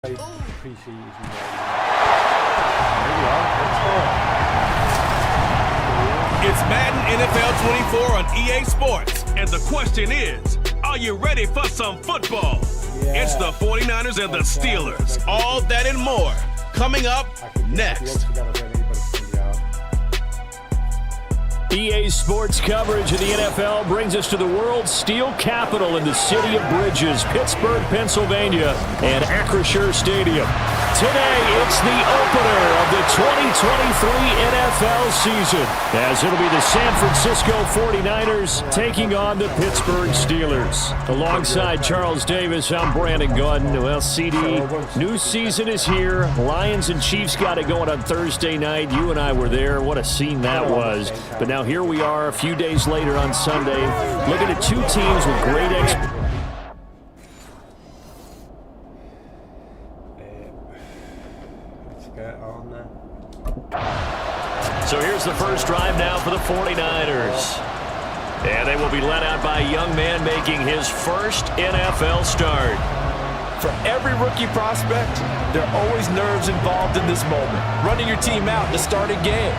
Appreciate It's Madden NFL 24 on EA Sports, and the question is, are you ready for some football? Yeah. It's the 49ers and the Steelers. All that and more coming up next. EA Sports coverage of the NFL brings us to the world's steel capital in the city of bridges, Pittsburgh, Pennsylvania, and Acrisure Stadium. Today, it's the opener of the 2023 NFL season, as it'll be the San Francisco 49ers taking on the Pittsburgh Steelers. Alongside Charles Davis, I'm Brandon Gaudin. Well, CD, new season is here. Lions and Chiefs got it going on Thursday night. You and I were there. What a scene that was. But now here we are a few days later on Sunday, looking at two teams with great experience. So here's the first drive now for the 49ers. And they will be led out by a young man making his first NFL start. For every rookie prospect, there are always nerves involved in this moment. Running your team out to start a game.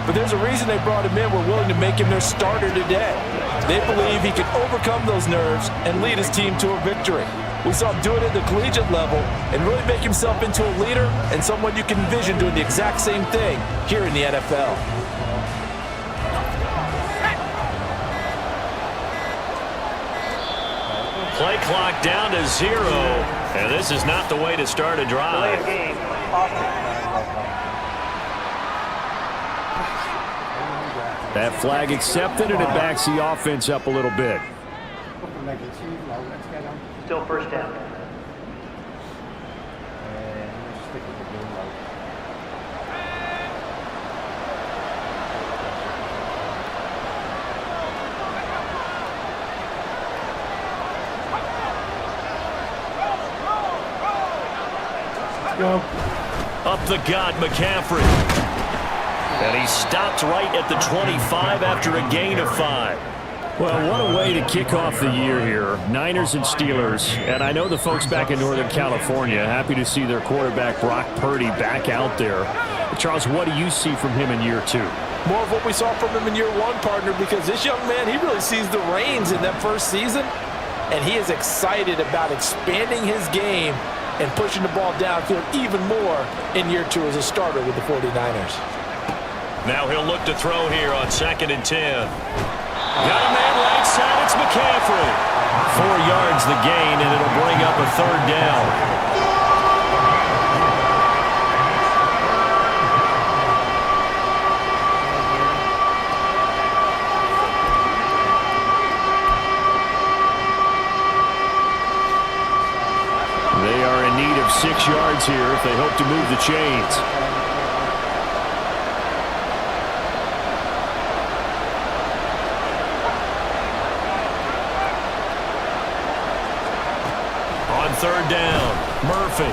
But there's a reason they brought him in. We're willing to make him their starter today. They believe he can overcome those nerves and lead his team to a victory. We saw him do it at the collegiate level and really make himself into a leader and someone you can envision doing the exact same thing here in the NFL. Play clock down to 0, and this is not the way to start a drive. That flag accepted, and it backs the offense up a little bit. Still first down. Up the gut, McCaffrey. And he stopped right at the 25 after a gain of 5. Well, what a way to kick off the year here. Niners and Steelers. And I know the folks back in Northern California happy to see their quarterback Brock Purdy back out there. Charles, what do you see from him in year 2? More of what we saw from him in year 1, partner, because this young man, he really sees the reins in that first season, and he is excited about expanding his game and pushing the ball downfield even more in year 2 as a starter with the 49ers. Now he'll look to throw here on 2nd and 10. Got a man right side, it's McCaffrey. 4 yards the gain, and it'll bring up a 3rd down. They are in need of 6 yards here if they hope to move the chains. On 3rd down, Murphy.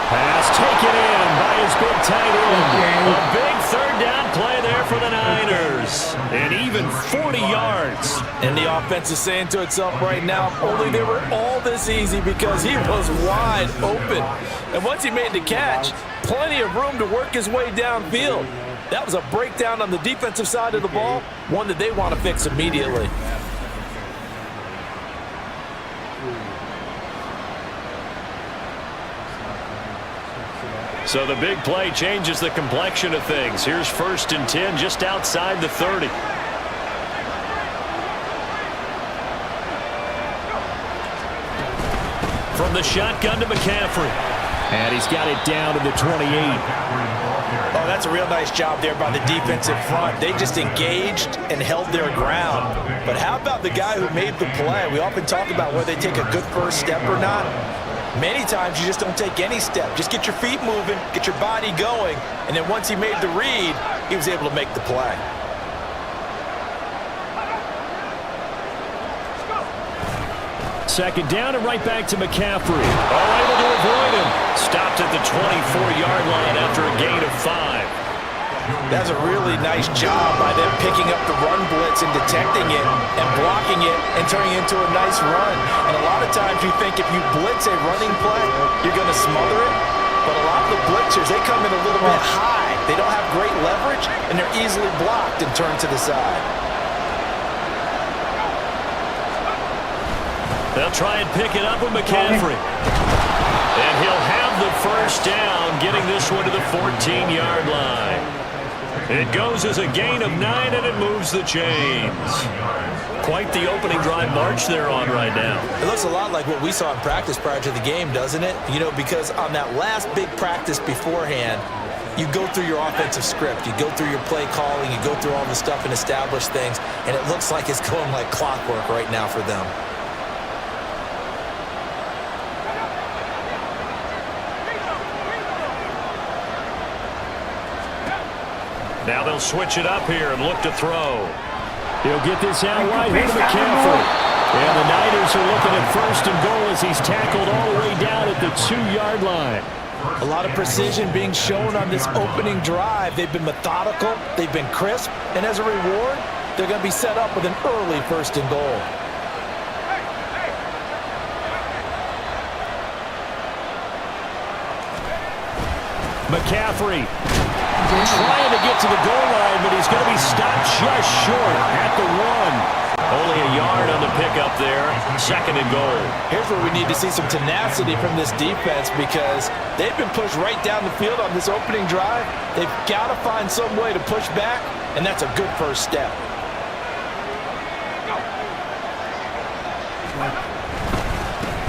Pass taken in by his big tight end. A big 3rd down play there for the Niners. And even 40 yards. And the offense is saying to itself right now, only they were all this easy because he was wide open. And once he made the catch, plenty of room to work his way downfield. That was a breakdown on the defensive side of the ball, one that they want to fix immediately. So the big play changes the complexion of things. Here's 1st and 10 just outside the 30. From the shotgun to McCaffrey. And he's got it down to the 28. Oh, that's a real nice job there by the defensive front. They just engaged and held their ground. But how about the guy who made the play? We often talk about whether they take a good first step or not. Many times you just don't take any step. Just get your feet moving, get your body going, and then once he made the read, he was able to make the play. Second down and right back to McCaffrey. All able to avoid him. Stopped at the 24-yard line after a gain of 5. That's a really nice job by them picking up the run blitz and detecting it and blocking it and turning it into a nice run. And a lot of times you think if you blitz a running play, you're going to smother it. But a lot of the blitzers, they come in a little bit high. They don't have great leverage, and they're easily blocked and turned to the side. They'll try and pick it up with McCaffrey. And he'll have the first down, getting this one to the 14-yard line. It goes as a gain of 9, and it moves the chains. Quite the opening drive march they're on right now. It looks a lot like what we saw in practice prior to the game, doesn't it? You know, because on that last big practice beforehand, you go through your offensive script. You go through your play calling. You go through all the stuff and establish things. And it looks like it's going like clockwork right now for them. Now they'll switch it up here and look to throw. He'll get this out wide here to McCaffrey. And the Niners are looking at first and goal as he's tackled all the way down at the 2-yard line. A lot of precision being shown on this opening drive. They've been methodical. They've been crisp. And as a reward, they're going to be set up with an early first and goal. McCaffrey trying to get to the goal line, but he's going to be stopped just short at the 1. Only a yard on the pickup there. Second and goal. Here's where we need to see some tenacity from this defense because they've been pushed right down the field on this opening drive. They've got to find some way to push back, and that's a good first step.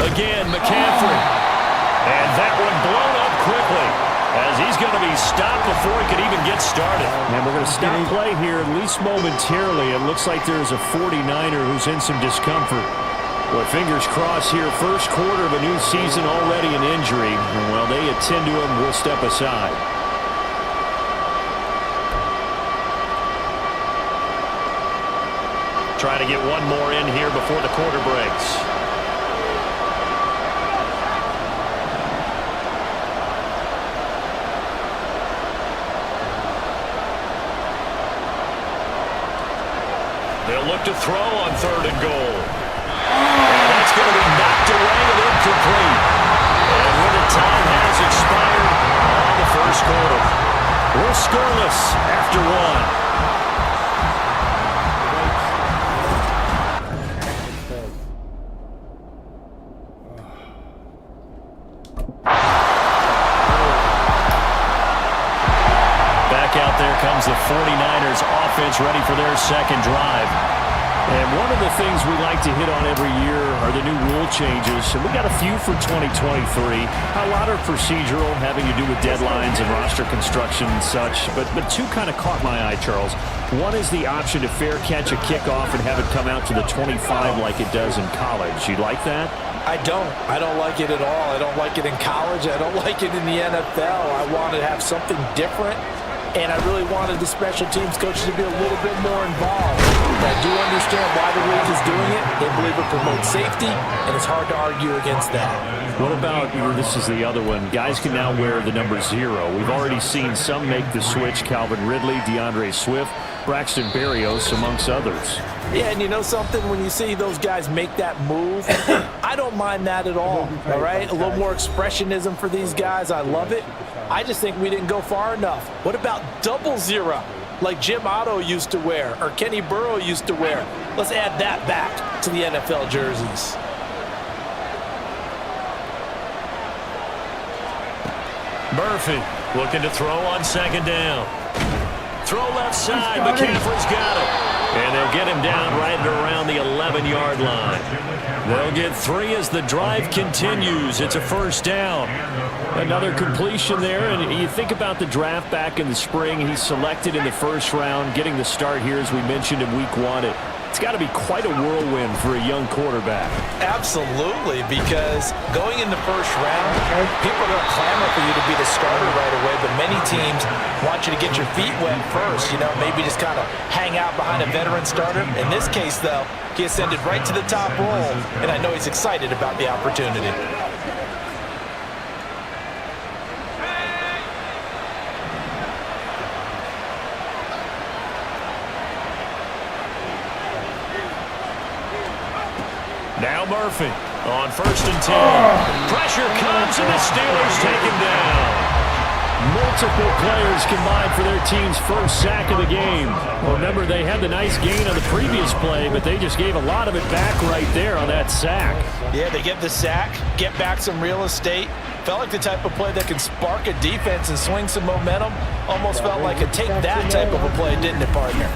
Again, McCaffrey. And that one blown up quickly, as he's going to be stopped before he could even get started. And we're going to stop play here, at least momentarily. It looks like there's a 49er who's in some discomfort. Well, fingers crossed here, first quarter of a new season, already an injury. And while they attend to him, we'll step aside. Try to get one more in here before the quarter breaks. They'll look to throw on third and goal. And that's going to be knocked away and incomplete. And when the time has expired on the first quarter, we're scoreless after 1. Back out there comes the 49ers offense ready for their second drive. And one of the things we like to hit on every year are the new rule changes. And we got a few for 2023. A lot are procedural, having to do with deadlines and roster construction and such. But two kind of caught my eye, Charles. One is the option to fair catch a kickoff and have it come out to the 25 like it does in college. You like that? I don't like it at all. I don't like it in college. I don't like it in the NFL. I want to have something different. And I really wanted the special teams coaches to be a little bit more involved. But I do understand why the league is doing it. They believe it promotes safety, and it's hard to argue against that. What about, this is the other one, guys can now wear the number 0. We've already seen some make the switch, Calvin Ridley, DeAndre Swift, Braxton Berrios, amongst others. Yeah, and you know something? When you see those guys make that move, I don't mind that at all right? A little more expressionism for these guys. I love it. I just think we didn't go far enough. What about 00, like Jim Otto used to wear or Kenny Burrow used to wear? Let's add that back to the NFL jerseys. Murphy looking to throw on second down. Throw left side, McCaffrey's got it. And they'll get him down right around the 11-yard line. They'll get 3 as the drive continues. It's a first down. Another completion there, and you think about the draft back in the spring. He's selected in the first round, getting the start here, as we mentioned, in week 1. It's got to be quite a whirlwind for a young quarterback. Absolutely, because going in the first round, people are going to clamor for you to be the starter right away, but many teams want you to get your feet wet first, maybe just kind of hang out behind a veteran starter. In this case, though, he ascended right to the top role, and I know he's excited about the opportunity. Murphy on 1st and 10. Pressure comes, and the Steelers take him down. Multiple players combined for their team's first sack of the game. Remember, they had the nice gain on the previous play, but they just gave a lot of it back right there on that sack. Yeah, they get the sack, get back some real estate. Felt like the type of play that can spark a defense and swing some momentum. Almost felt like a take that type of a play, didn't it, partner?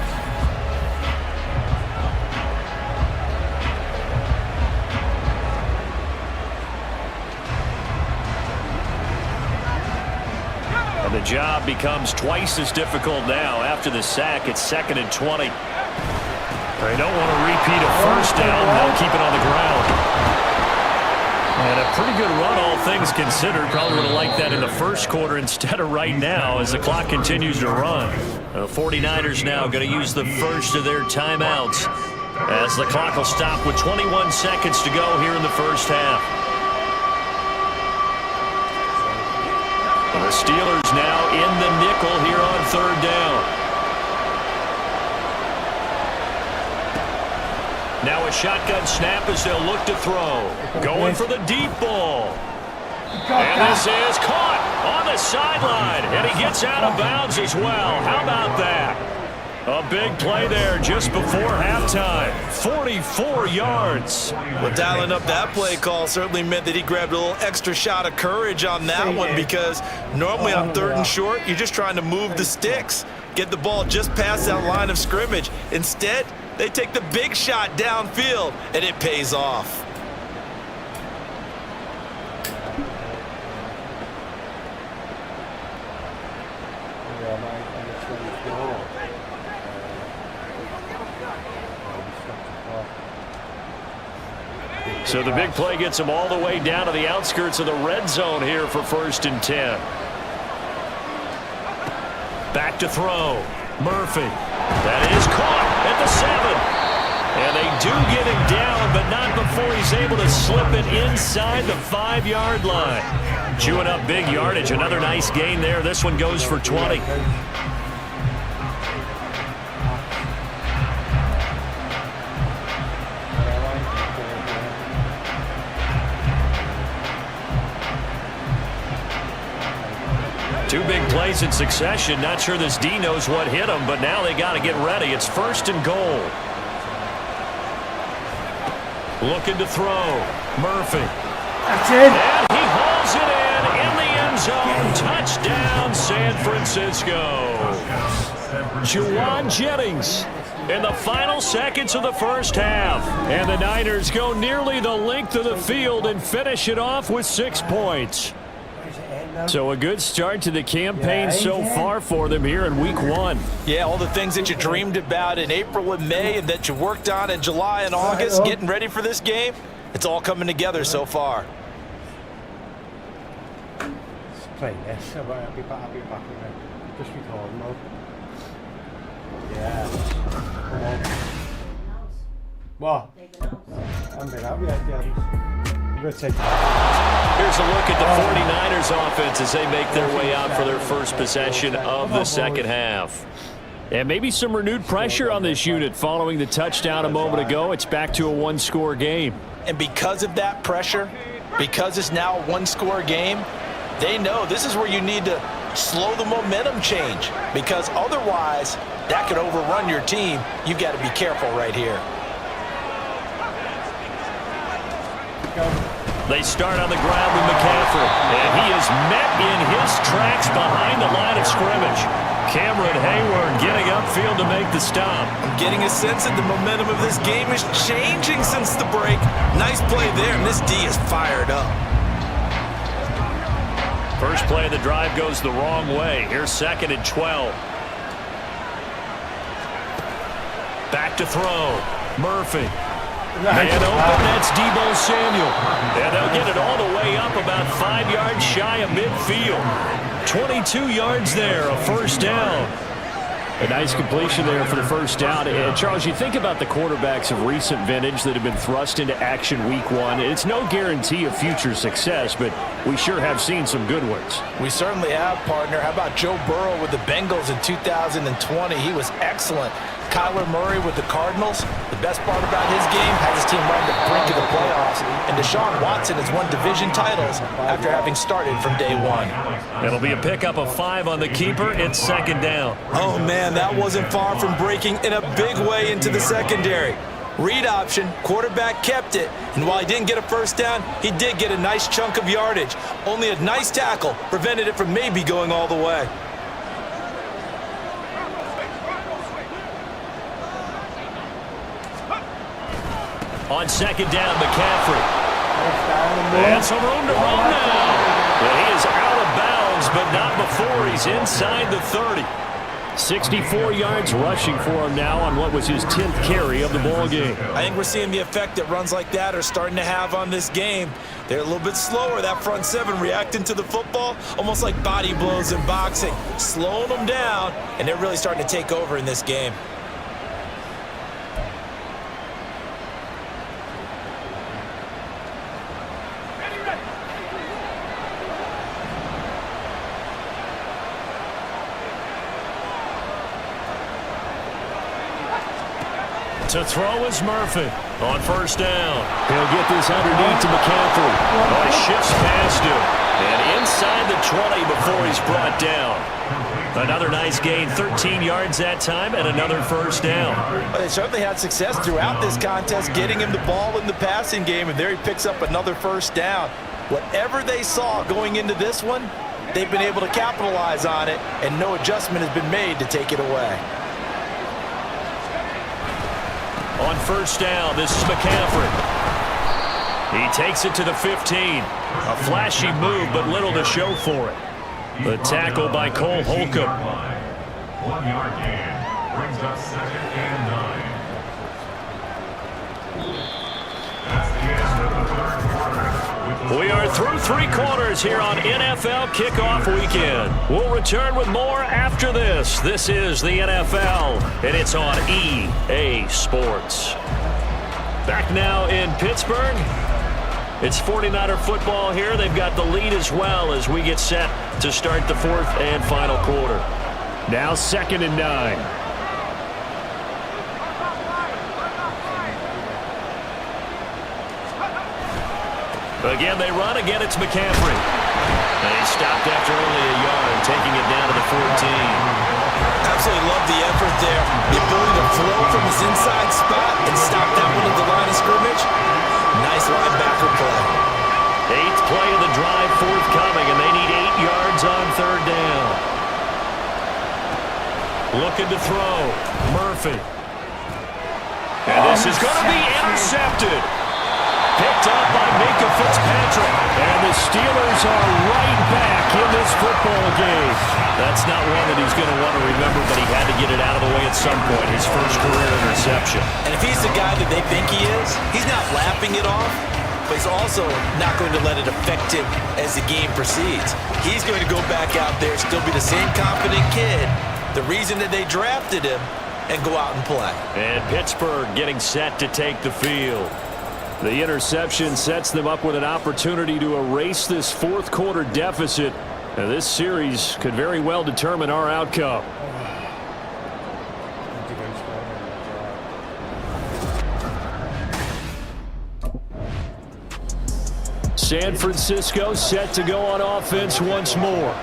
The job becomes twice as difficult now. After the sack, it's 2nd and 20. They don't want to repeat a first down. They'll keep it on the ground. And a pretty good run, all things considered. Probably would have liked that in the first quarter instead of right now as the clock continues to run. The 49ers now going to use the first of their timeouts as the clock will stop with 21 seconds to go here in the first half. The Steelers now in the nickel here on 3rd down. Now a shotgun snap as they'll look to throw. Going for the deep ball. And this is caught on the sideline. And he gets out of bounds as well. How about that? A big play there just before halftime. 44 yards. Well, dialing up that play call certainly meant that he grabbed a little extra shot of courage on that one, because normally on 3rd and short, you're just trying to move the sticks, get the ball just past that line of scrimmage. Instead, they take the big shot downfield, and it pays off. So the big play gets him all the way down to the outskirts of the red zone here for 1st and 10. Back to throw. Murphy. That is caught at the 7. And they do get him down, but not before he's able to slip it inside the 5-yard line. Chewing up big yardage. Another nice gain there. This one goes for 20. Two big plays in succession. Not sure this D knows what hit him, but now they got to get ready. It's 1st and goal. Looking to throw. Murphy. That's it. And he hauls it in the end zone. Touchdown, San Francisco. Juwan Jennings in the final seconds of the first half. And the Niners go nearly the length of the field and finish it off with 6 points. So a good start to the campaign so far for them here in week 1. Yeah, all the things that you dreamed about in April and May and that you worked on in July and August, getting ready for this game, it's all coming together so far. Play this. I'll be back in it. Just record mode. Yeah. What? I'm been out yet, I'm going to take Here's a look at the 49ers offense as they make their way out for their first possession of the second half. And maybe some renewed pressure on this unit following the touchdown a moment ago. It's back to a 1-score game. And because of that pressure, because it's now a 1-score game, they know this is where you need to slow the momentum change, because otherwise that could overrun your team. You've got to be careful right here. They start on the ground with McCaffrey, and he is met in his tracks behind the line of scrimmage. Cameron Hayward getting upfield to make the stop. I'm getting a sense that the momentum of this game is changing since the break. Nice play there, and this D is fired up. First play of the drive goes the wrong way. Here's 2nd and 12. Back to throw. Murphy. Man open, that's Deebo Samuel. And they'll get it all the way up about 5 yards shy of midfield. 22 yards there, a first down. A nice completion there for the first down. And Charles, you think about the quarterbacks of recent vintage that have been thrust into action week 1. It's no guarantee of future success, but we sure have seen some good ones. We certainly have, partner. How about Joe Burrow with the Bengals in 2020? He was excellent. Kyler Murray with the Cardinals. The best part about his game has his team right on the brink of the playoffs. And Deshaun Watson has won division titles after having started from day one. It'll be a pickup of 5 on the keeper. It's second down. Oh, man, that wasn't far from breaking in a big way into the secondary. Read option, quarterback kept it, and while he didn't get a first down, he did get a nice chunk of yardage. Only a nice tackle prevented it from maybe going all the way. On second down, McCaffrey. And some room to run now. But he is out of bounds, but not before he's inside the 30. 64 yards rushing for him now on what was his 10th carry of the ball game. I think we're seeing the effect that runs like that are starting to have on this game. They're a little bit slower, that front seven, reacting to the football, almost like body blows in boxing, slowing them down, and they're really starting to take over in this game. To throw is Murphy on first down. He'll get this underneath to McCaffrey. Oh, he shifts past him. And inside the 20 before he's brought down. Another nice gain, 13 yards that time, and another first down. Well, they certainly had success throughout this contest, getting him the ball in the passing game, and there he picks up another first down. Whatever they saw going into this one, they've been able to capitalize on it, and no adjustment has been made to take it away. On first down, this is McCaffrey. He takes it to the 15. A flashy move, but little to show for it. The tackle by Cole Holcomb. 1 yard gain brings up 2nd and 9. That's the end of the third quarter. We are through 3 quarters here on NFL Kickoff Weekend. We'll return with more after this. This is the NFL, and it's on EA Sports. Back now in Pittsburgh. It's 49er football here. They've got the lead as well as we get set to start the 4th and final quarter. Now 2nd and 9. Again, they run. Again, it's McCaffrey. And he stopped after only a yard, taking it down to the 14. Absolutely love the effort there. The ability to flow from his inside spot and stop that one at the line of scrimmage. Nice linebacker play. 8th play of the drive forthcoming, and they need 8 yards on 3rd down. Looking to throw. Murphy. And this is going to be intercepted. Picked up by Minka Fitzpatrick. And the Steelers are right back in this football game. That's not one that he's going to want to remember, but he had to get it out of the way at some point. His first career interception. And if he's the guy that they think he is, he's not laughing it off, but he's also not going to let it affect him as the game proceeds. He's going to go back out there, still be the same confident kid, the reason that they drafted him, and go out and play. And Pittsburgh getting set to take the field. The interception sets them up with an opportunity to erase this 4th quarter deficit. And this series could very well determine our outcome. San Francisco set to go on offense once more.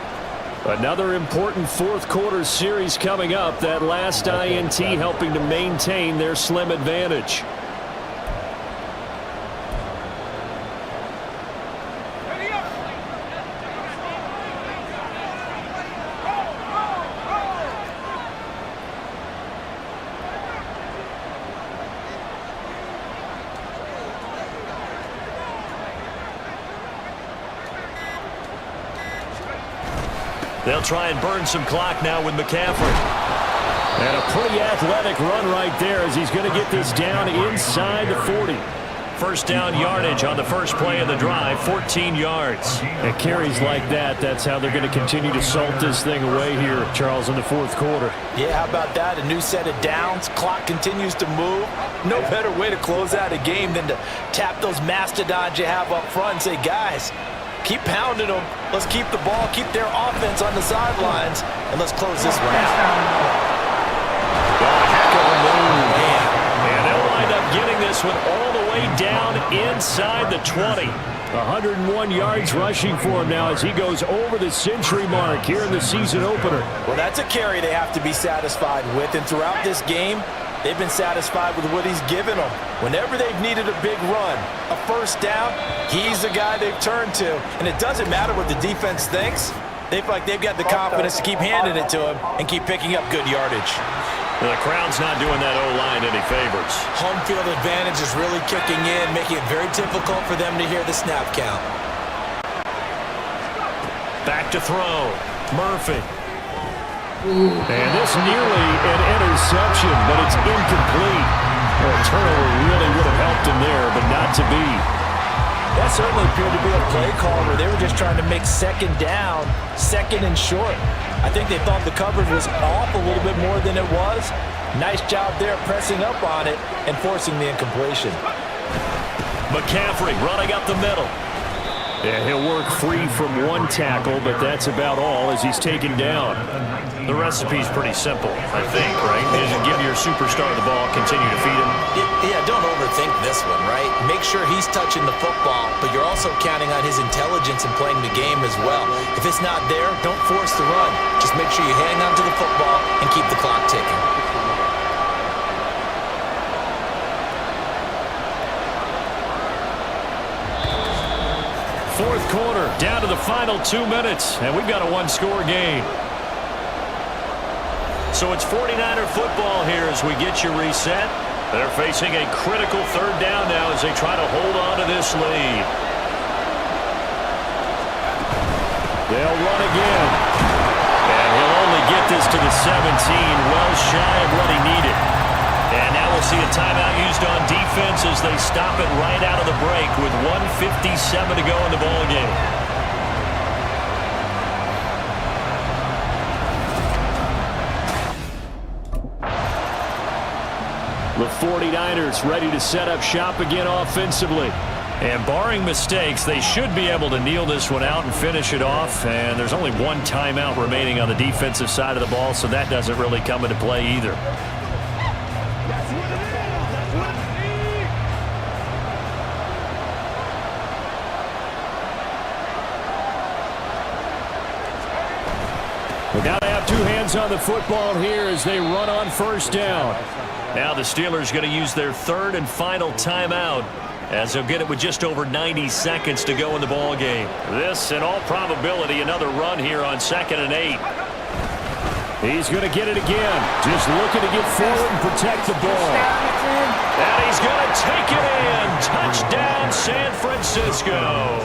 Another important 4th quarter series coming up. That last INT helping to maintain their slim advantage. They'll try and burn some clock now with McCaffrey. And a pretty athletic run right there as he's going to get this down inside the 40. First down yardage on the first play of the drive, 14 yards. And carries like that, that's how they're going to continue to salt this thing away here, Charles, in the 4th quarter. Yeah, how about that? A new set of downs. Clock continues to move. No better way to close out a game than to tap those mastodons you have up front and say, guys, keep pounding them. Let's keep the ball, keep their offense on the sidelines, and let's close this one out. Well, a heck of a move. And they'll wind up getting this one all the way down inside the 20. 101 yards rushing for him now as he goes over the century mark here in the season opener. Well, that's a carry they have to be satisfied with, and throughout this game, they've been satisfied with what he's given them. Whenever they've needed a big run, a first down, he's the guy they've turned to. And it doesn't matter what the defense thinks. They feel like they've got the confidence to keep handing it to him and keep picking up good yardage. The crowd's not doing that O-line any favors. Home field advantage is really kicking in, making it very difficult for them to hear the snap count. Back to throw. Murphy. And this nearly an interception, but it's incomplete. A turnover really would have helped him there, but not to be. That certainly appeared to be a play call where they were just trying to make second down, second and short. I think they thought the coverage was off a little bit more than it was. Nice job there pressing up on it and forcing the incompletion. McCaffrey running up the middle. Yeah, he'll work free from one tackle, but that's about all as he's taken down. The recipe's pretty simple, I think, right? You just give your superstar the ball, continue to feed him. Yeah, don't overthink this one, right? Make sure he's touching the football, but you're also counting on his intelligence in playing the game as well. If it's not there, don't force the run. Just make sure you hang on to the football and keep the clock ticking. Fourth quarter, down to the final 2 minutes, and we've got a one-score game. So it's 49er football here as we get you reset. They're facing a critical third down now as they try to hold on to this lead. They'll run again. And he'll only get this to the 17, well shy of what he needed. And now we'll see a timeout used on defense as they stop it right out of the break with 1:57 to go in the ballgame. The 49ers ready to set up shop again offensively. And barring mistakes, they should be able to kneel this one out and finish it off. And there's only one timeout remaining on the defensive side of the ball, so that doesn't really come into play either. Now they have two hands on the football here as they run on first down. Now the Steelers going to use their third and final timeout as they'll get it with just over 90 seconds to go in the ball game. This, in all probability, another run here on 2nd and 8. He's going to get it again. Just looking to get forward and protect the ball. And he's going to take it in. Touchdown, San Francisco.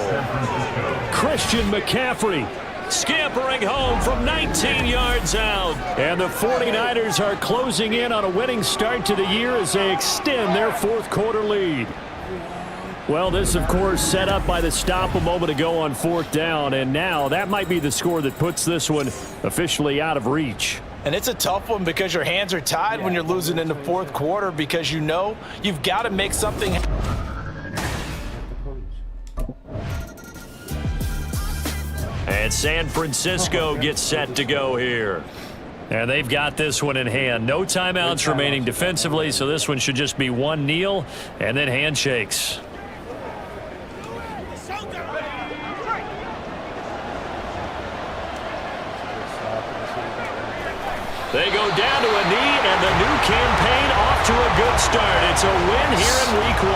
Christian McCaffrey scampering home from 19 yards out. And the 49ers are closing in on a winning start to the year as they extend their fourth quarter lead. Well, this, of course, set up by the stop a moment ago on fourth down, and now that might be the score that puts this one officially out of reach. And it's a tough one because your hands are tied when you're losing in the fourth quarter because you know you've got to make something. And San Francisco gets set to go here. And they've got this one in hand. No timeouts remaining defensively, so this one should just be one kneel and then handshakes. They go down to a knee, and the new campaign off to a good start. It's a win here in Week 1.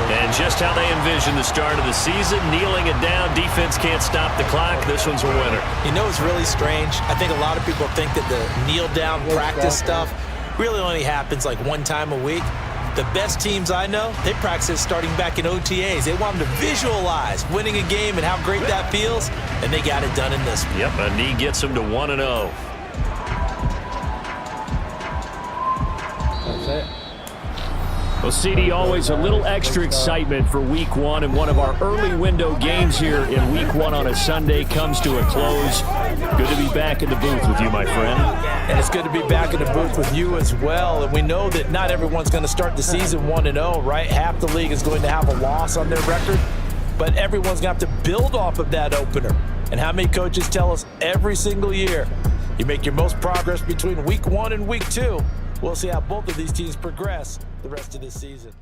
And just how they envision the start of the season, kneeling it down, defense can't stop the clock. This one's a winner. You know, it's really strange. I think a lot of people think that the kneel-down practice stuff really only happens like one time a week. The best teams I know, they practice it starting back in OTAs. They want them to visualize winning a game and how great that feels, and they got it done in this one. Yep, a knee gets them to 1-0. That's it. Well, CD, always a little extra excitement for Week 1, and one of our early window games here in Week 1 on a Sunday comes to a close. Good to be back in the booth with you, my friend. And it's good to be back in the booth with you as well. And we know that not everyone's going to start the season 1-0, right? Half the league is going to have a loss on their record, but everyone's going to have to build off of that opener. And how many coaches tell us every single year, you make your most progress between Week 1 and Week 2. We'll see how both of these teams progress the rest of this season.